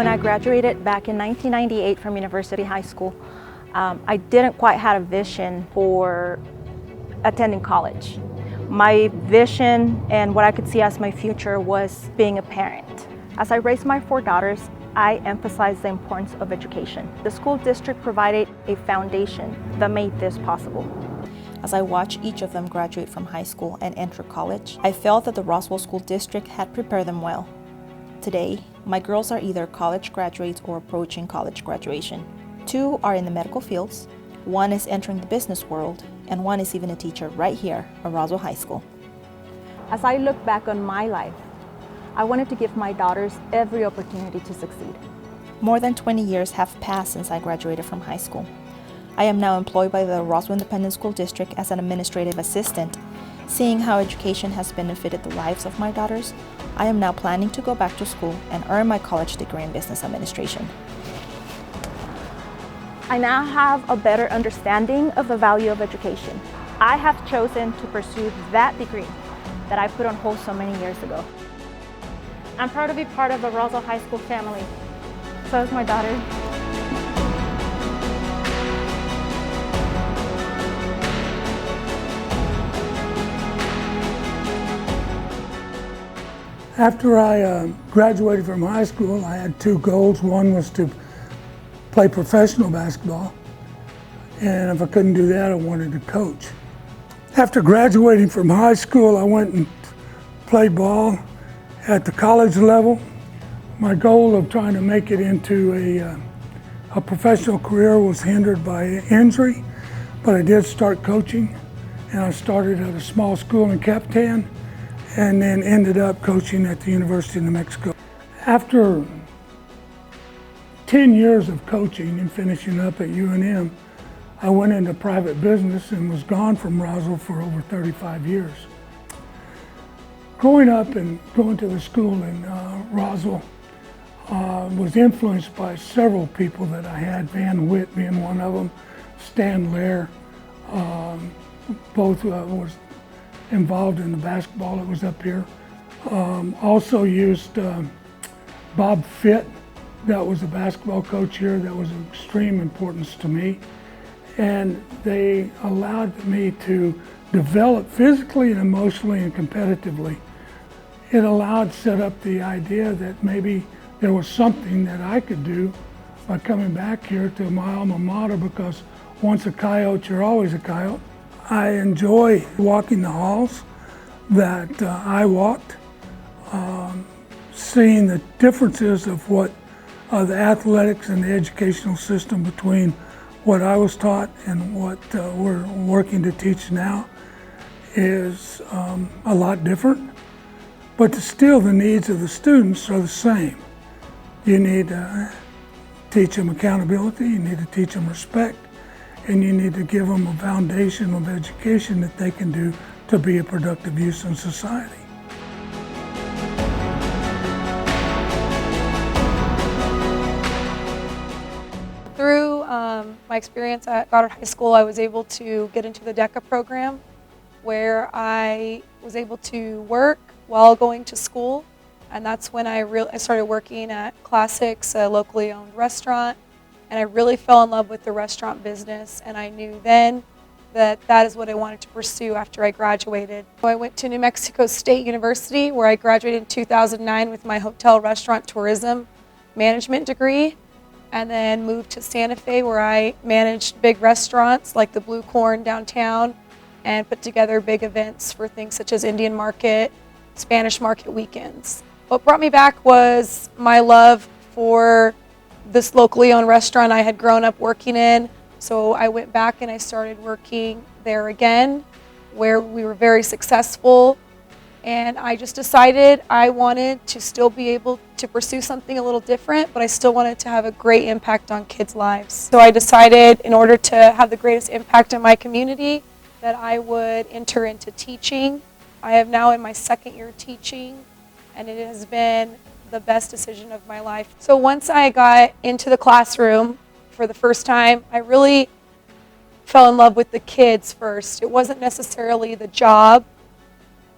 When I graduated back in 1998 from University High School, I didn't quite have a vision for attending college. My vision and what I could see as my future was being a parent. As I raised my 4 daughters, I emphasized the importance of education. The school district provided a foundation that made this possible. As I watched each of them graduate from high school and enter college, I felt that the Roswell School District had prepared them well. Today, my girls are either college graduates or approaching college graduation. 2 are in the medical fields, 1 is entering the business world, and 1 is even a teacher right here at Roswell High School. As I look back on my life, I wanted to give my daughters every opportunity to succeed. More than 20 years have passed since I graduated from high school. I am now employed by the Roswell Independent School District as an administrative assistant. Seeing how education has benefited the lives of my daughters, I am now planning to go back to school and earn my college degree in business administration. I now have a better understanding of the value of education. I have chosen to pursue that degree that I put on hold so many years ago. I'm proud to be part of the Roswell High School family. So is my daughter. After I graduated from high school, I had 2 goals. One was to play professional basketball, and if I couldn't do that, I wanted to coach. After graduating from high school, I went and played ball at the college level. My goal of trying to make it into a professional career was hindered by injury, but I did start coaching, and I started at a small school in Capitan, and then ended up coaching at the University of New Mexico. After 10 years of coaching and finishing up at UNM, I went into private business and was gone from Roswell for over 35 years. Growing up and going to the school in Roswell was influenced by several people that I had, Van Witt being one of them, Stan Lair, both was involved in the basketball that was up here. Also used Bob Fitt, that was a basketball coach here, that was of extreme importance to me. And they allowed me to develop physically and emotionally and competitively. It set up the idea that maybe there was something that I could do by coming back here to my alma mater, because once a Coyote, you're always a Coyote. I enjoy walking the halls that I walked, seeing the differences of what the athletics and the educational system between what I was taught and what we're working to teach now is a lot different, but still the needs of the students are the same. You need to teach them accountability, you need to teach them respect, and you need to give them a foundation of education that they can do to be a productive use in society. Through my experience at Goddard High School, I was able to get into the DECA program, where I was able to work while going to school, and that's when I started working at Classics, a locally owned restaurant. And I really fell in love with the restaurant business, and I knew then that that is what I wanted to pursue after I graduated. So I went to New Mexico State University, where I graduated in 2009 with my hotel restaurant tourism management degree, and then moved to Santa Fe, where I managed big restaurants like the Blue Corn downtown and put together big events for things such as Indian Market, Spanish Market weekends. What brought me back was my love for this locally owned restaurant I had grown up working in. So I went back and I started working there again, where we were very successful. And I just decided I wanted to still be able to pursue something a little different, but I still wanted to have a great impact on kids' lives. So I decided, in order to have the greatest impact in my community, that I would enter into teaching. I am now in my 2nd year teaching, and it has been the best decision of my life. So once I got into the classroom for the first time, I really fell in love with the kids first. It wasn't necessarily the job.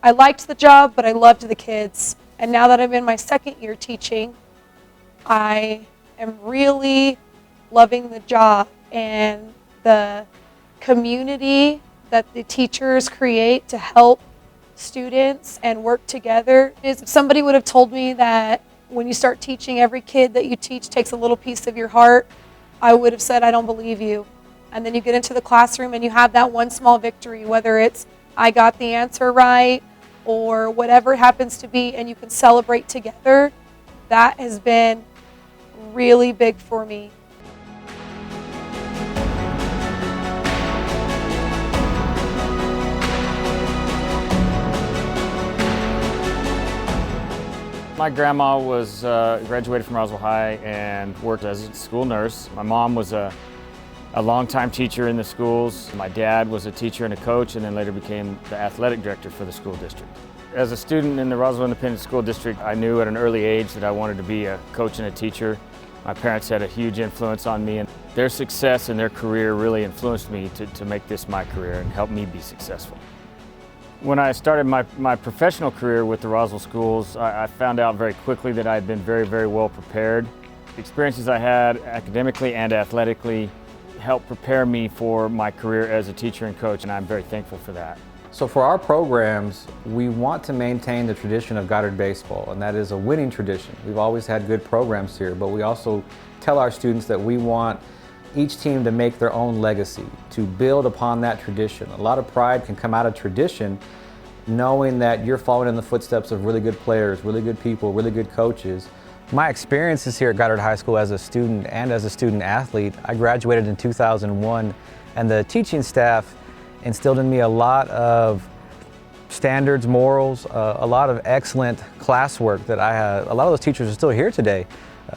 I liked the job, but I loved the kids. And now that I'm in my 2nd year teaching, I am really loving the job and the community that the teachers create to help students and work together. If somebody would have told me that when you start teaching, every kid that you teach takes a little piece of your heart, I would have said, I don't believe you. And then you get into the classroom and you have that one small victory, whether it's I got the answer right or whatever it happens to be, and you can celebrate together. That has been really big for me. My grandma was graduated from Roswell High and worked as a school nurse. My mom was a longtime teacher in the schools. My dad was a teacher and a coach, and then later became the athletic director for the school district. As a student in the Roswell Independent School District, I knew at an early age that I wanted to be a coach and a teacher. My parents had a huge influence on me, and their success in their career really influenced me to make this my career and help me be successful. When I started my professional career with the Roswell schools, I found out very quickly that I had been very, very well prepared. The experiences I had academically and athletically helped prepare me for my career as a teacher and coach, and I'm very thankful for that. So for our programs, we want to maintain the tradition of Goddard baseball, and that is a winning tradition. We've always had good programs here, but we also tell our students that we want each team to make their own legacy, to build upon that tradition. A lot of pride can come out of tradition, knowing that you're following in the footsteps of really good players, really good people, really good coaches. My experiences here at Goddard High School as a student and as a student athlete, I graduated in 2001, and the teaching staff instilled in me a lot of standards, morals, a lot of excellent classwork that I had. A lot of those teachers are still here today.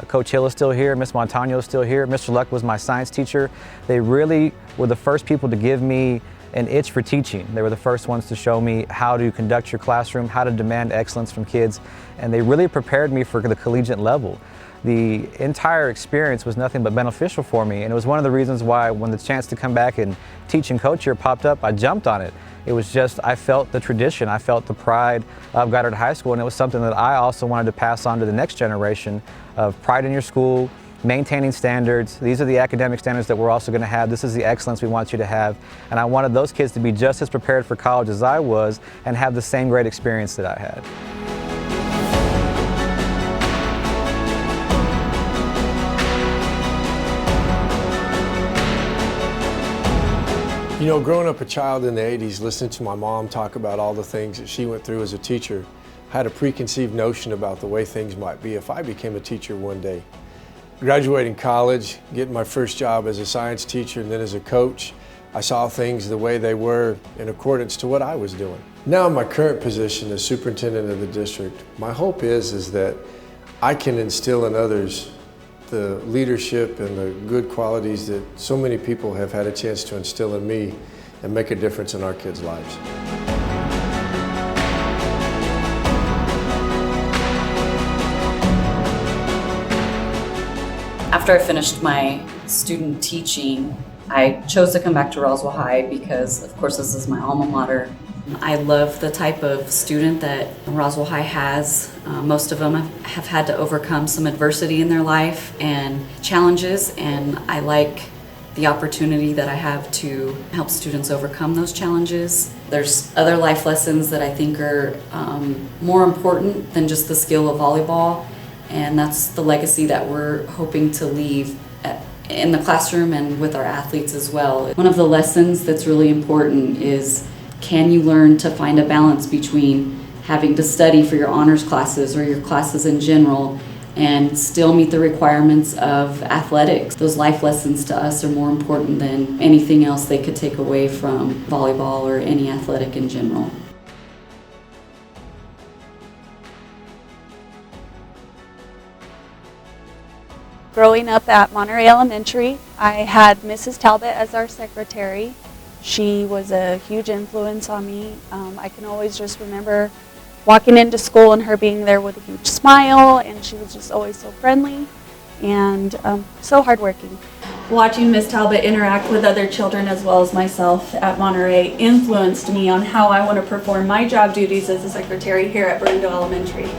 Coach Hill is still here, Miss Montano is still here, Mr. Luck was my science teacher. They really were the first people to give me an itch for teaching. They were the first ones to show me how to conduct your classroom, how to demand excellence from kids, and they really prepared me for the collegiate level. The entire experience was nothing but beneficial for me, and it was one of the reasons why when the chance to come back and teach and coach here popped up, I jumped on it. It was just, I felt the tradition, I felt the pride of Goddard High School, and it was something that I also wanted to pass on to the next generation of pride in your school, maintaining standards. These are the academic standards that we're also going to have. This is the excellence we want you to have. And I wanted those kids to be just as prepared for college as I was and have the same great experience that I had. You know, growing up a child in the 80s, listening to my mom talk about all the things that she went through as a teacher, I had a preconceived notion about the way things might be if I became a teacher one day. Graduating college, getting my first job as a science teacher and then as a coach, I saw things the way they were in accordance to what I was doing. Now in my current position as superintendent of the district, my hope is that I can instill in others the leadership and the good qualities that so many people have had a chance to instill in me and make a difference in our kids' lives. After I finished my student teaching, I chose to come back to Roswell High because, of course, this is my alma mater. I love the type of student that Roswell High has. Most of them have had to overcome some adversity in their life and challenges, and I like the opportunity that I have to help students overcome those challenges. There's other life lessons that I think are more important than just the skill of volleyball, and that's the legacy that we're hoping to leave in the classroom and with our athletes as well. One of the lessons that's really important is, can you learn to find a balance between having to study for your honors classes or your classes in general and still meet the requirements of athletics? Those life lessons to us are more important than anything else they could take away from volleyball or any athletic in general. Growing up at Monterey Elementary, I had Mrs. Talbot as our secretary. She was a huge influence on me. I can always just remember walking into school and her being there with a huge smile, and she was just always so friendly and so hardworking. Watching Ms. Talbot interact with other children as well as myself at Monterey influenced me on how I want to perform my job duties as a secretary here at Burndale Elementary.